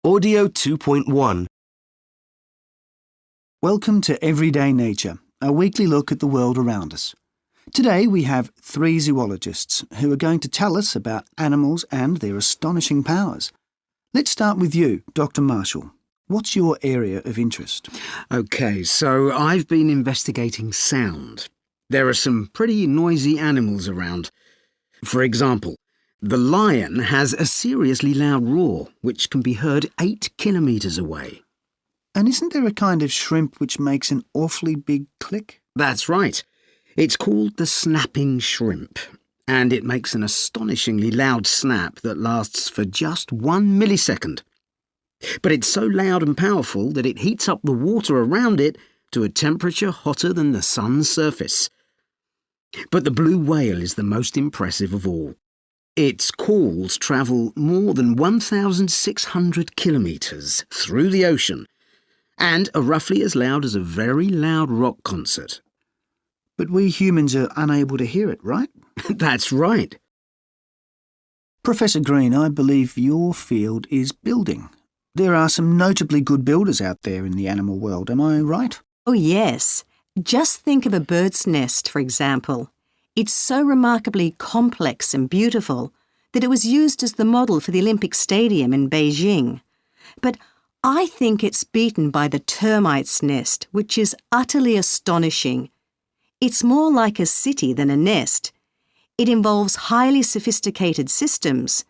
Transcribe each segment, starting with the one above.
Audio 2.1. Welcome to Everyday Nature, a weekly look at the world around us. Today we have three zoologists who are going to tell us about animals and their astonishing powers. Let's start with you, Dr. Marshall. What's your area of interest? OK, so I've been investigating sound. There are some pretty noisy animals around. For example, the lion has a seriously loud roar, which can be heard 8 kilometres away. And isn't there a kind of shrimp which makes an awfully big click? That's right. It's called the snapping shrimp, and it makes an astonishingly loud snap that lasts for just 1 millisecond. But it's so loud and powerful that it heats up the water around it to a temperature hotter than the sun's surface. But the blue whale is the most impressive of all. Its calls travel more than 1,600 kilometres through the ocean and are roughly as loud as a very loud rock concert. But we humans are unable to hear it, right? That's right. Professor Green, I believe your field is building. There are some notably good builders out there in the animal world, am I right? Oh, yes. Just think of a bird's nest, for example. It's so remarkably complex and beautiful that it was used as the model for the Olympic Stadium in Beijing. But I think it's beaten by the termite's nest, which is utterly astonishing. It's more like a city than a nest. It involves highly sophisticated systems.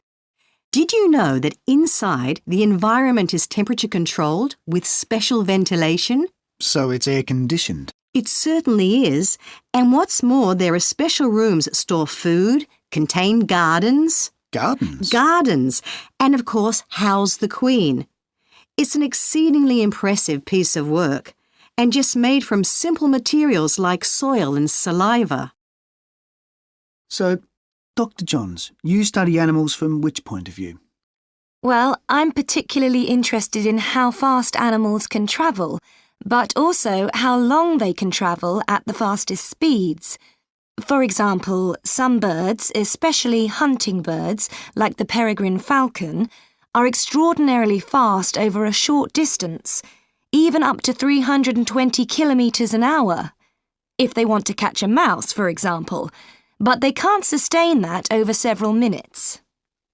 Did you know that inside the environment is temperature controlled with special ventilation? So it's air-conditioned. It certainly is, and what's more, there are special rooms that store food, contain gardens. Gardens? Gardens, and of course house the queen. It's an exceedingly impressive piece of work, and just made from simple materials like soil and saliva. So, Dr. Johns, you study animals from which point of view? Well, I'm particularly interested in how fast animals can travel, but also how long they can travel at the fastest speeds. For example, some birds, especially hunting birds, like the peregrine falcon, are extraordinarily fast over a short distance, even up to 320 kilometres an hour, if they want to catch a mouse, for example, but they can't sustain that over several minutes.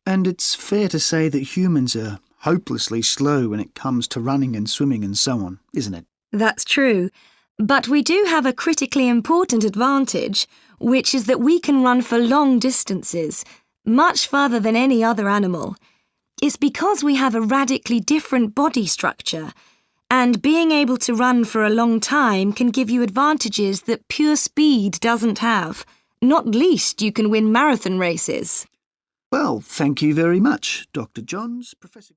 And it's fair to say that humans are hopelessly slow when it comes to running and swimming and so on, isn't it? That's true, but we do have a critically important advantage, which is that we can run for long distances, much farther than any other animal. It's because we have a radically different body structure, and being able to run for a long time can give you advantages that pure speed doesn't have. Not least, you can win marathon races. Well, thank you very much, Dr. Johns, Professor.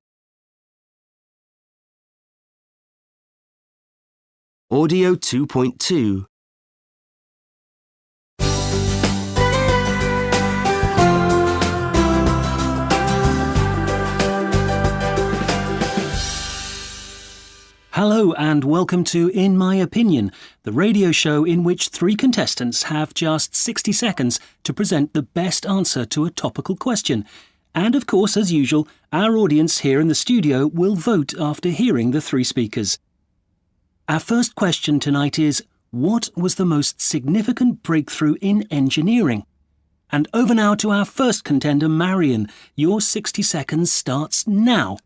Audio 2.2. Hello and welcome to In My Opinion, the radio show in which three contestants have just 60 seconds to present the best answer to a topical question. And of course, as usual, our audience here in the studio will vote after hearing the three speakers. Our first question tonight is, what was the most significant breakthrough in engineering? And over now to our first contender, Marion. Your 60 seconds starts now.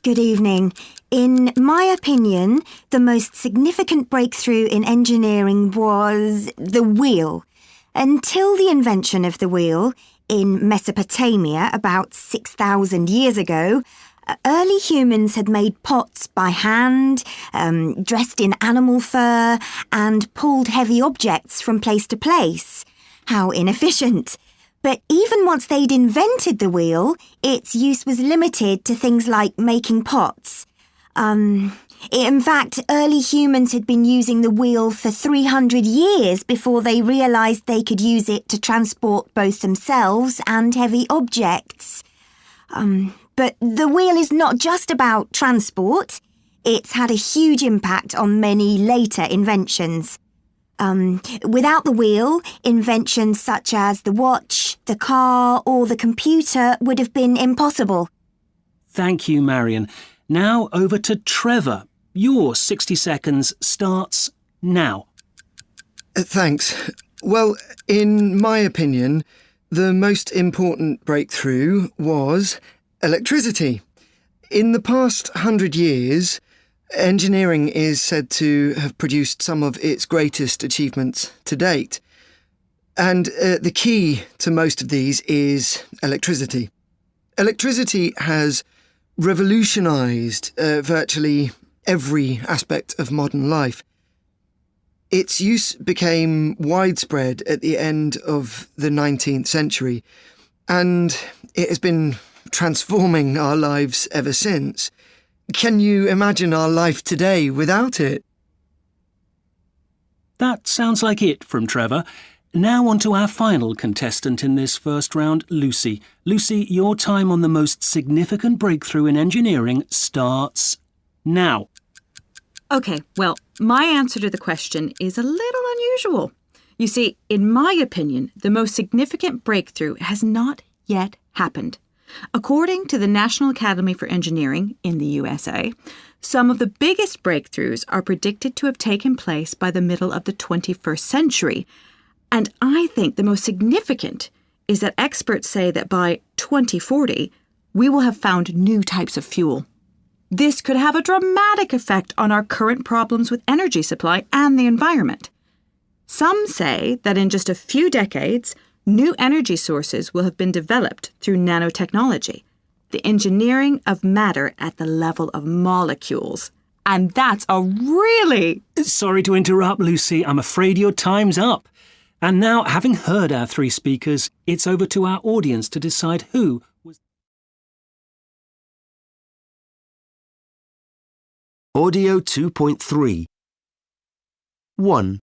Good evening. In my opinion, the most significant breakthrough in engineering was the wheel. Until the invention of the wheel in Mesopotamia about 6,000 years ago, early humans had made pots by hand, dressed in animal fur, and pulled heavy objects from place to place. How inefficient! But even once they'd invented the wheel, its use was limited to things like making pots. In fact, early humans had been using the wheel for 300 years before they realised they could use it to transport both themselves and heavy objects. But the wheel is not just about transport. It's had a huge impact on many later inventions. Without the wheel, inventions such as the watch, the car, or the computer would have been impossible. Thank you, Marion. Now over to Trevor. Your 60 seconds starts now. Thanks. Well, in my opinion, the most important breakthrough was electricity. In the past 100 years, engineering is said to have produced some of its greatest achievements to date. And the key to most of these is electricity. Electricity has revolutionised virtually every aspect of modern life. Its use became widespread at the end of the 19th century, and it has been transforming our lives ever since. Can you imagine our life today without it? That sounds like it from Trevor. Now on to our final contestant in this first round, Lucy. Lucy, your time on the most significant breakthrough in engineering starts now. OK, well, my answer to the question is a little unusual. You see, in my opinion, the most significant breakthrough has not yet happened. According to the National Academy for Engineering in the USA, some of the biggest breakthroughs are predicted to have taken place by the middle of the 21st century. And I think the most significant is that experts say that by 2040, we will have found new types of fuel. This could have a dramatic effect on our current problems with energy supply and the environment. Some say that in just a few decades, new energy sources will have been developed through nanotechnology, the engineering of matter at the level of molecules. And that's a really... Sorry to interrupt, Lucy. I'm afraid your time's up. And now, having heard our three speakers, it's over to our audience to decide who was... Audio 2.3. 1,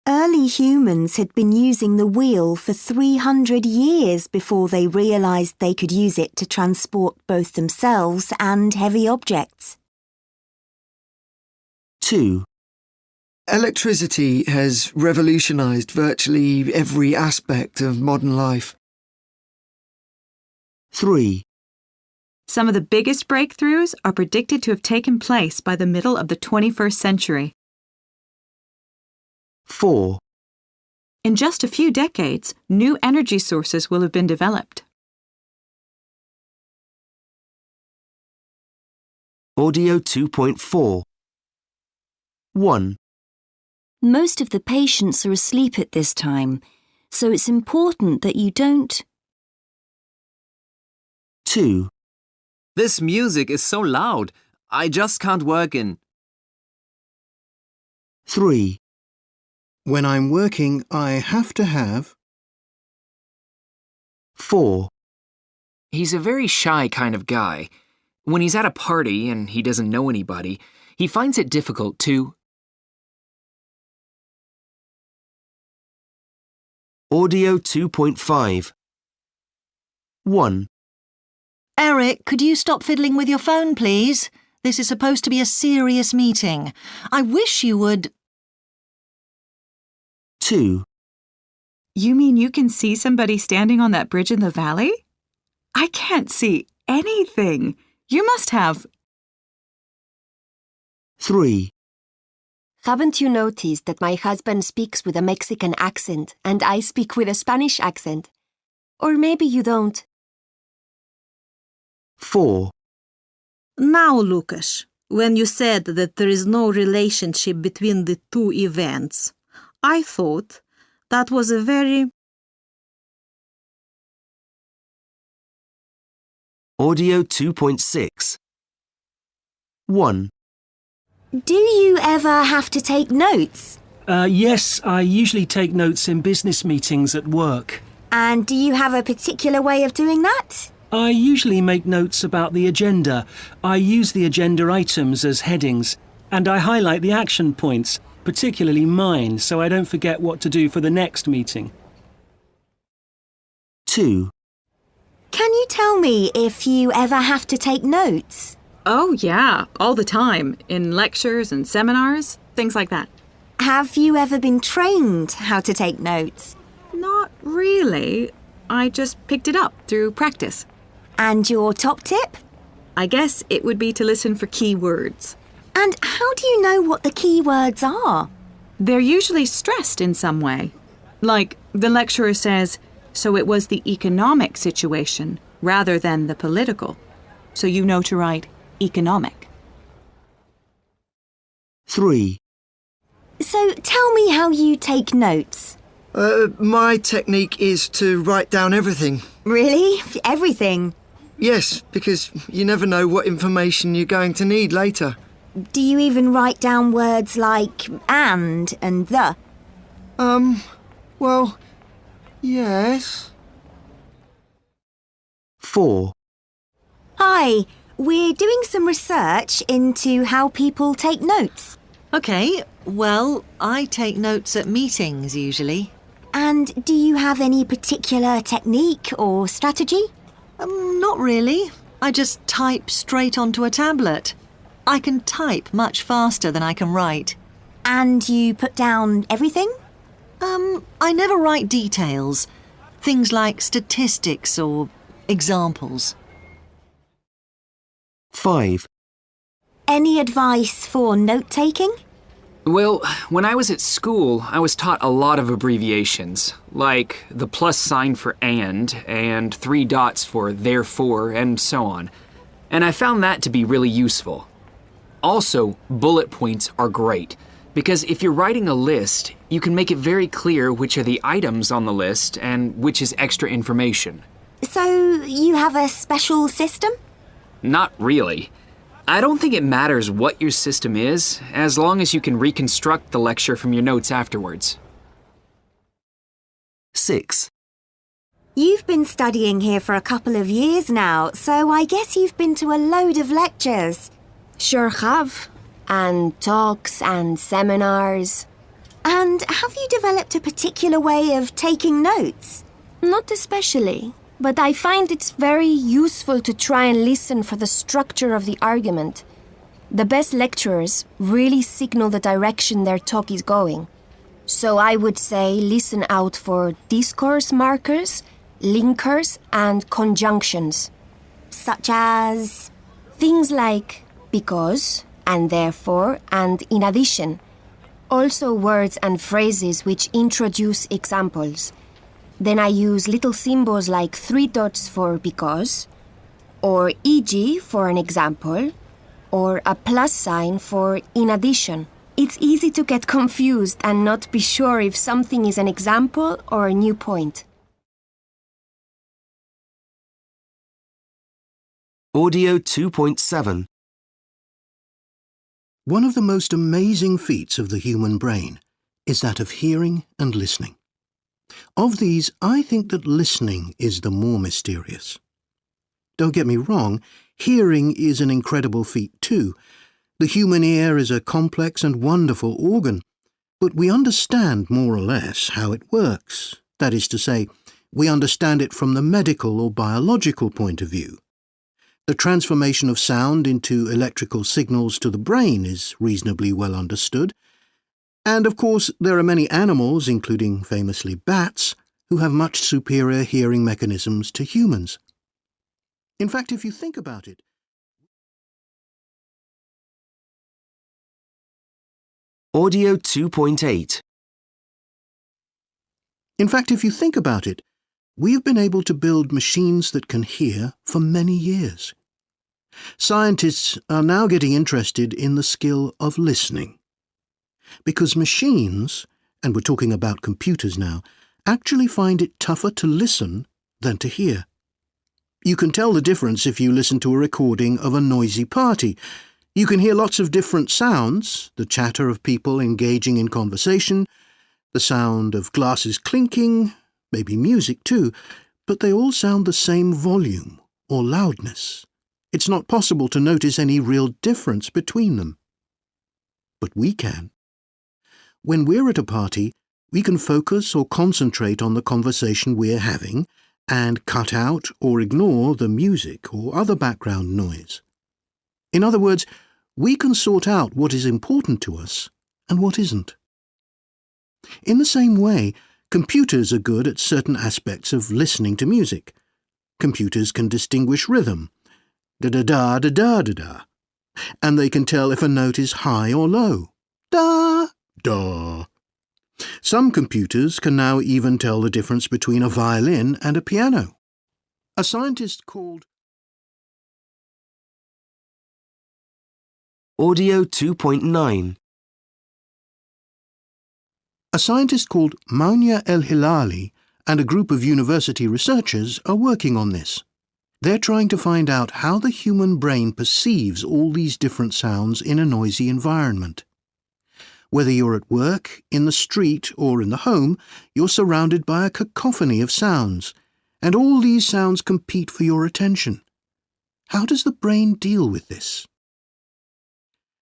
Early humans had been using the wheel for 300 years before they realised they could use it to transport both themselves and heavy objects. 2, Electricity has revolutionised virtually every aspect of modern life. 3, Some of the biggest breakthroughs are predicted to have taken place by the middle of the 21st century. 4, In just a few decades, new energy sources will have been developed. Audio 2.4. 1, Most of the patients are asleep at this time, so it's important that you don't... 2, This music is so loud. I just can't work in. 3, When I'm working, I have to have... 4, He's a very shy kind of guy. When he's at a party and he doesn't know anybody, he finds it difficult to... Audio 2.5. 1, Eric, could you stop fiddling with your phone, please? This is supposed to be a serious meeting. I wish you would... 2, You mean you can see somebody standing on that bridge in the valley? I can't see anything. You must have... 3, Haven't you noticed that my husband speaks with a Mexican accent and I speak with a Spanish accent? Or maybe you don't. 4, Now, Lucas, when you said that there is no relationship between the two events, I thought that was a very... Audio 2.6. 1, Do you ever have to take notes? Yes, I usually take notes in business meetings at work. And do you have a particular way of doing that? I usually make notes about the agenda. I use the agenda items as headings, and I highlight the action points, particularly mine, so I don't forget what to do for the next meeting. 2, Can you tell me if you ever have to take notes? Oh, yeah, all the time. In lectures and seminars, things like that. Have you ever been trained how to take notes? Not really. I just picked it up through practice. And your top tip? I guess it would be to listen for key words. And how do you know what the key words are? They're usually stressed in some way. Like the lecturer says, so it was the economic situation rather than the political. So you know to write economic. 3. So tell me how you take notes. My technique is to write down everything. Really? Everything? Yes, because you never know what information you're going to need later. Do you even write down words like and the? Well, yes. 4. Hi, we're doing some research into how people take notes. OK, well, I take notes at meetings usually. And do you have any particular technique or strategy? Not really. I just type straight onto a tablet. I can type much faster than I can write. And you put down everything? I never write details. Things like statistics or examples. 5. Any advice for note-taking? Well, when I was at school, I was taught a lot of abbreviations, like the plus sign for and 3 dots for therefore, and so on. And I found that to be really useful. Also, bullet points are great, because if you're writing a list, you can make it very clear which are the items on the list and which is extra information. So you have a special system? Not really. I don't think it matters what your system is, as long as you can reconstruct the lecture from your notes afterwards. 6. You've been studying here for a couple of years now, so I guess you've been to a load of lectures. Sure have. And talks and seminars. And have you developed a particular way of taking notes? Not especially, but I find it's very useful to try and listen for the structure of the argument. The best lecturers really signal the direction their talk is going. So I would say listen out for discourse markers, linkers, and conjunctions. Such as? Things like because, and therefore, and in addition. Also words and phrases which introduce examples. Then I use little symbols like 3 dots for because, or e.g. for an example, or a plus sign for in addition. It's easy to get confused and not be sure if something is an example or a new point. Audio 2.7. One of the most amazing feats of the human brain is that of hearing and listening. Of these, I think that listening is the more mysterious. Don't get me wrong, hearing is an incredible feat too. The human ear is a complex and wonderful organ, but we understand more or less how it works. That is to say, we understand it from the medical or biological point of view. The transformation of sound into electrical signals to the brain is reasonably well understood. And of course, there are many animals, including famously bats, who have much superior hearing mechanisms to humans. In fact, if you think about it, Audio 2.8. We have been able to build machines that can hear for many years. Scientists are now getting interested in the skill of listening. Because machines, and we're talking about computers now, actually find it tougher to listen than to hear. You can tell the difference if you listen to a recording of a noisy party. You can hear lots of different sounds, the chatter of people engaging in conversation, the sound of glasses clinking, maybe music too, but they all sound the same volume or loudness. It's not possible to notice any real difference between them. But we can. When we're at a party, we can focus or concentrate on the conversation we're having and cut out or ignore the music or other background noise. In other words, we can sort out what is important to us and what isn't. In the same way, computers are good at certain aspects of listening to music. Computers can distinguish rhythm. da-da-da, da-da-da-da. And they can tell if a note is high or low. Da, da. Some computers can now even tell the difference between a violin and a piano. A scientist called Audio 2.9. A scientist called Mounia El-Hilali and a group of university researchers are working on this. They're trying to find out how the human brain perceives all these different sounds in a noisy environment. Whether you're at work, in the street, or in the home, you're surrounded by a cacophony of sounds, and all these sounds compete for your attention. How does the brain deal with this?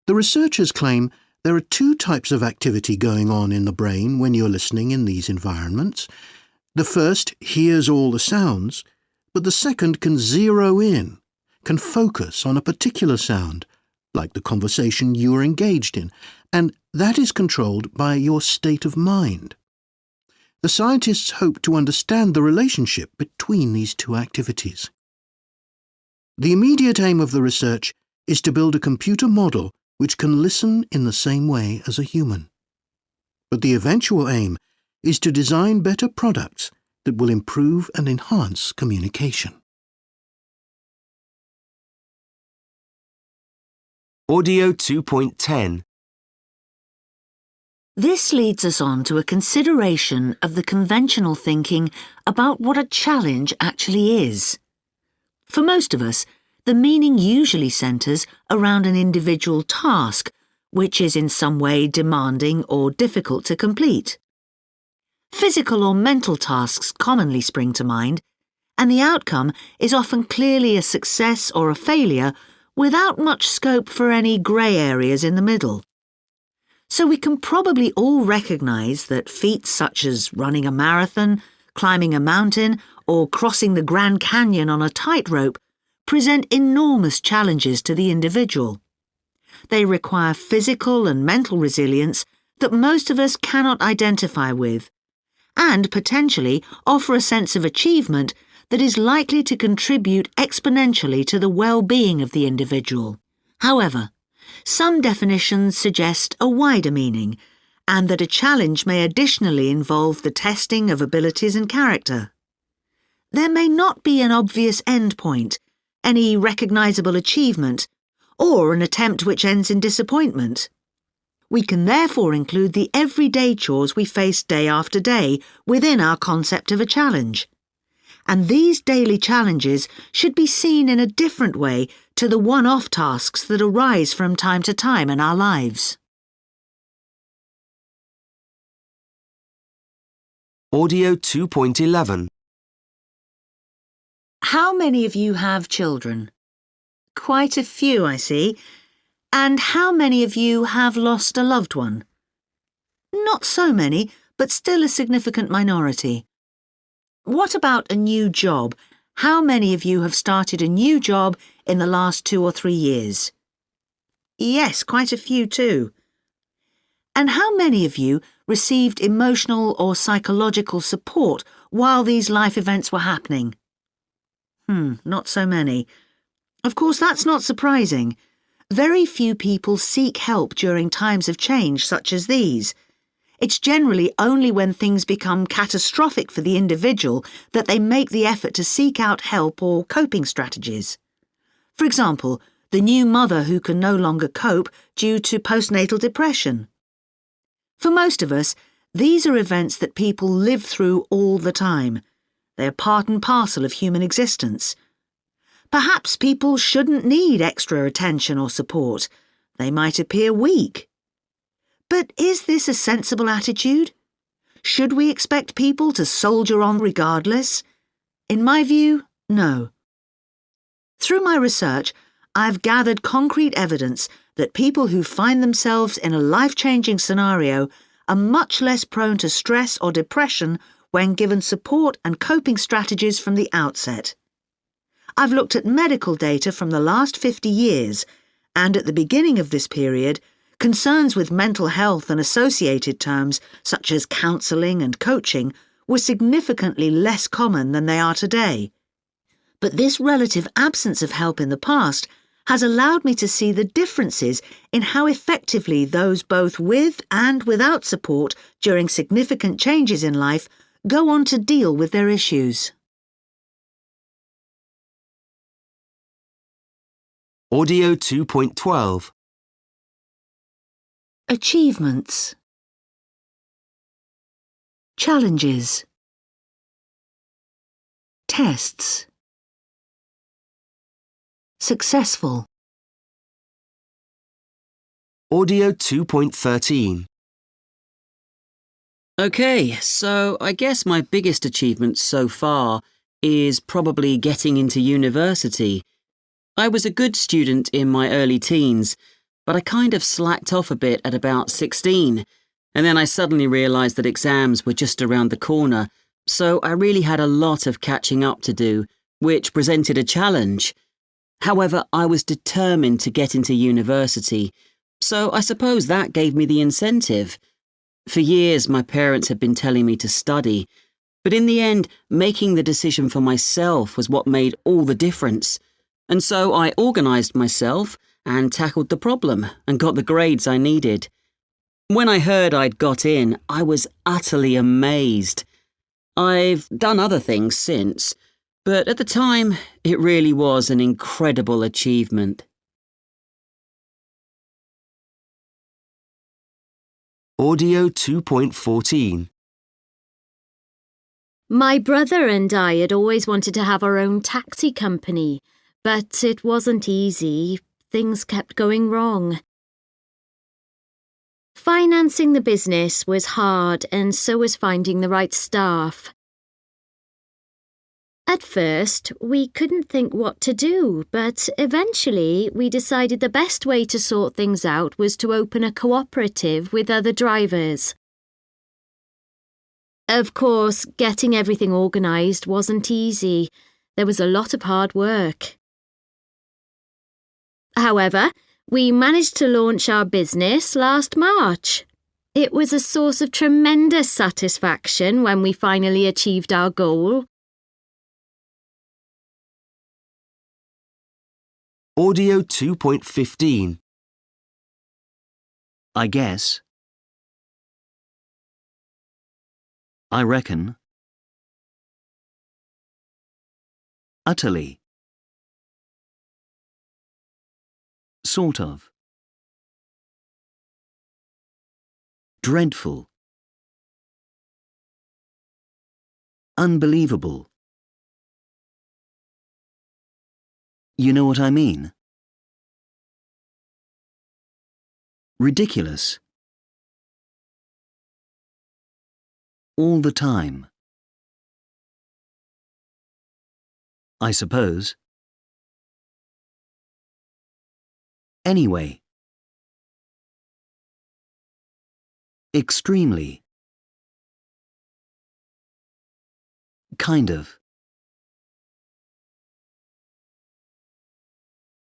The researchers claim there are two types of activity going on in the brain when you're listening in these environments. The first hears all the sounds, but the second can zero in, can focus on a particular sound, like the conversation you are engaged in, and that is controlled by your state of mind. The scientists hope to understand the relationship between these two activities. The immediate aim of the research is to build a computer model which can listen in the same way as a human. But the eventual aim is to design better products that will improve and enhance communication. Audio 2.10. This leads us on to a consideration of the conventional thinking about what a challenge actually is. For most of us, the meaning usually centres around an individual task, which is in some way demanding or difficult to complete. Physical or mental tasks commonly spring to mind, and the outcome is often clearly a success or a failure without much scope for any grey areas in the middle. So we can probably all recognise that feats such as running a marathon, climbing a mountain, or crossing the Grand Canyon on a tightrope present enormous challenges to the individual. They require physical and mental resilience that most of us cannot identify with, and potentially offer a sense of achievement that is likely to contribute exponentially to the well-being of the individual. However, some definitions suggest a wider meaning, and that a challenge may additionally involve the testing of abilities and character. There may not be an obvious end point, any recognisable achievement, or an attempt which ends in disappointment. We can therefore include the everyday chores we face day after day within our concept of a challenge. And these daily challenges should be seen in a different way to the one-off tasks that arise from time to time in our lives. Audio 2.11. How many of you have children? Quite a few, I see. And how many of you have lost a loved one? Not so many, but still a significant minority. What about a new job? How many of you have started a new job in the last 2 or 3 years? Yes, quite a few too. And how many of you received emotional or psychological support while these life events were happening? Not so many. Of course, that's not surprising. Very few people seek help during times of change such as these. It's generally only when things become catastrophic for the individual that they make the effort to seek out help or coping strategies. For example, the new mother who can no longer cope due to postnatal depression. For most of us, these are events that people live through all the time. They're part and parcel of human existence. Perhaps people shouldn't need extra attention or support. They might appear weak. But is this a sensible attitude? Should we expect people to soldier on regardless? In my view, no. Through my research, I've gathered concrete evidence that people who find themselves in a life-changing scenario are much less prone to stress or depression when given support and coping strategies from the outset. I've looked at medical data from the last 50 years, and at the beginning of this period, concerns with mental health and associated terms such as counselling and coaching were significantly less common than they are today. But this relative absence of help in the past has allowed me to see the differences in how effectively those both with and without support during significant changes in life go on to deal with their issues. Audio 2.12. Achievements. Challenges. Tests. Successful. Audio 2.13. OK, so I guess my biggest achievement so far is probably getting into university. I was a good student in my early teens, but I kind of slacked off a bit at about 16, and then I suddenly realised that exams were just around the corner, so I really had a lot of catching up to do, which presented a challenge. However, I was determined to get into university, so I suppose that gave me the incentive. For years, my parents had been telling me to study, but in the end, making the decision for myself was what made all the difference. And so I organised myself and tackled the problem and got the grades I needed. When I heard I'd got in, I was utterly amazed. I've done other things since, but at the time, it really was an incredible achievement. Audio 2.14. My brother and I had always wanted to have our own taxi company, but it wasn't easy. Things kept going wrong. Financing the business was hard, and so was finding the right staff. At first, we couldn't think what to do, but eventually we decided the best way to sort things out was to open a cooperative with other drivers. Of course, getting everything organised wasn't easy. There was a lot of hard work. However, we managed to launch our business last March. It was a source of tremendous satisfaction when we finally achieved our goal. Audio 2.15. I guess. I reckon. Utterly. Sort of. Dreadful. Unbelievable. You know what I mean? Ridiculous. All the time. I suppose. Anyway. Extremely. Kind of.